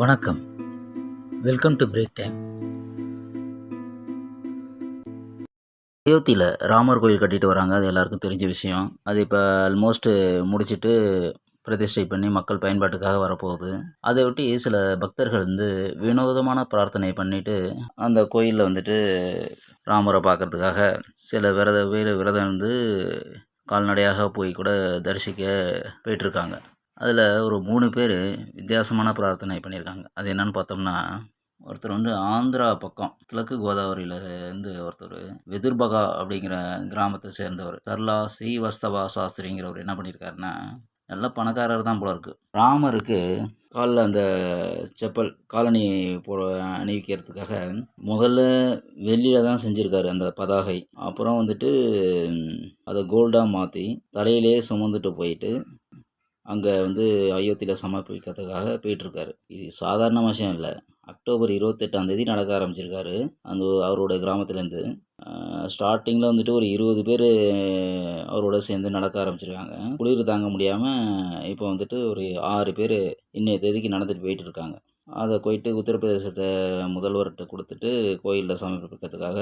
வணக்கம். Welcome to break time. அயோத்தியில் ராமர் கோயில் கட்டிட்டு வராங்க. அது எல்லாருக்கும் தெரிஞ்ச விஷயம். அது இப்போ ஆல்மோஸ்ட்டு முடிச்சுட்டு பிரதிஷ்டை பண்ணி மக்கள் பயன்பாட்டுக்காக வரப்போகுது. அதை ஒட்டி சில பக்தர்கள் வினோதமான பிரார்த்தனை பண்ணிட்டு அந்த கோயிலில் ராமரை பார்க்கறதுக்காக சில விரதம் கால்நடையாக போய் கூட தரிசிக்க போயிட்டுருக்காங்க. அதில் ஒரு 3 பேர் வித்தியாசமான பிரார்த்தனை பண்ணியிருக்காங்க. அது என்னன்னு பார்த்தோம்னா, ஒருத்தர் ஆந்திரா பக்கம் கிழக்கு கோதாவரியில ஒருத்தர் வெதுர்பகா அப்படிங்கிற கிராமத்தை சேர்ந்தவர் சர்லா ஸ்ரீவஸ்தவா சாஸ்திரிங்கிறவர் என்ன பண்ணியிருக்காருன்னா, நல்ல பணக்காரர் தான் போல இருக்கு. ராமருக்கு காலில் அந்த செப்பல் காலணி அணிவிக்கிறதுக்காக முதல்ல வெள்ளியில் தான் செஞ்சுருக்காரு அந்த பதாகை. அப்புறம் அதை கோல்டாக மாற்றி தலையிலே சுமந்துட்டு போயிட்டு அங்கே அயோத்தியில் சமர்ப்பிக்கிறதுக்காக போயிட்டுருக்காரு. இது சாதாரண விஷயம் இல்லை. அக்டோபர் 28ஆம் தேதி நடக்க ஆரம்பிச்சிருக்காரு அவரோட கிராமத்துலேருந்து. ஸ்டார்டிங்கில் ஒரு 20 பேர் அவரோட சேர்ந்து நடக்க ஆரம்பிச்சிருக்காங்க. குளிர் தாங்க முடியாமல் இப்போ ஒரு 6 பேர் இன்னைய தேதிக்கு நடந்துட்டு போயிட்டு இருக்காங்க. அதை போயிட்டு உத்தரப்பிரதேசத்தை முதல்வர்கிட்ட கொடுத்துட்டு கோயிலில் சமர்ப்பிக்கிறதுக்காக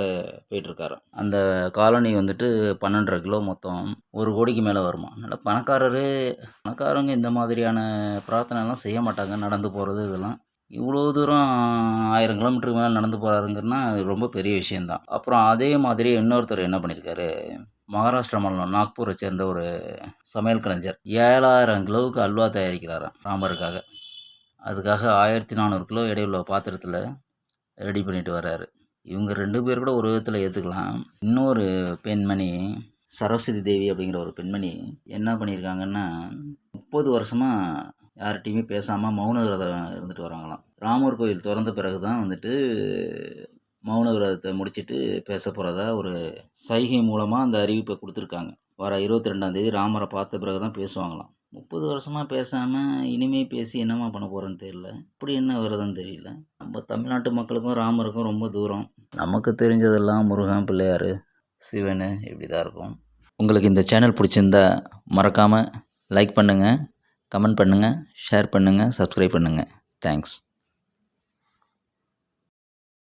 போயிட்டுருக்காரு. அந்த காலனி 12.5 கிலோ மொத்தம் 1 கோடிக்கு மேலே வருமா. அதனால் பணக்காரங்க இந்த மாதிரியான பிரார்த்தனைலாம் செய்ய மாட்டாங்க. நடந்து போகிறது இதெல்லாம் இவ்வளோ தூரம் 1000 கிலோமீட்டருக்கு மேலே நடந்து போகிறாருங்கன்னா அது ரொம்ப பெரிய விஷயந்தான். அப்புறம் அதே மாதிரி இன்னொருத்தர் என்ன பண்ணியிருக்காரு, மகாராஷ்டிரா மாநிலம் நாக்பூரை சேர்ந்த ஒரு சமையல் கலைஞர் 7000 கிலோவுக்கு அல்வா தயாரிக்கிறாராம் ராமருக்காக. அதுக்காக 1400 கிலோ எடையுள்ள பாத்திரத்தில் ரெடி பண்ணிட்டு வர்றாரு. இவங்க 2 பேர் கூட ஒரு விதத்தில் ஏற்றுக்கலாம். இன்னொரு பெண்மணி சரஸ்வதி தேவி அப்படிங்கிற ஒரு பெண்மணி என்ன பண்ணியிருக்காங்கன்னா, 30 வருஷமாக யார்கிட்டையுமே பேசாமல் மௌன விரதம் இருந்துட்டு வராங்களாம். ராமர் கோயில் திறந்த பிறகு தான் மௌன விரதத்தை முடிச்சுட்டு பேச போகிறதா ஒரு சைகை மூலமாக அந்த அறிவிப்பை கொடுத்துருக்காங்க. வர 22ஆம் தேதி ராமரை பார்த்த பிறகு தான் பேசுவாங்களாம். 30 வருஷமாக பேசாமல் இனிமேல் பேசி என்னம்மா பண்ண போகிறேன்னு தெரியல. இப்படி என்ன விரதம் தெரியல. நம்ம தமிழ்நாட்டு மக்களுக்கும் ராமருக்கும் ரொம்ப தூரம். நமக்கு தெரிஞ்சதெல்லாம் முருகன், பிள்ளையார், சிவன் இப்படி தான் இருக்கும். உங்களுக்கு இந்த சேனல் பிடிச்சிருந்தா மறக்காமல் லைக் பண்ணுங்கள், கமெண்ட் பண்ணுங்கள், ஷேர் பண்ணுங்கள், சப்ஸ்கிரைப் பண்ணுங்கள். தேங்க்ஸ்.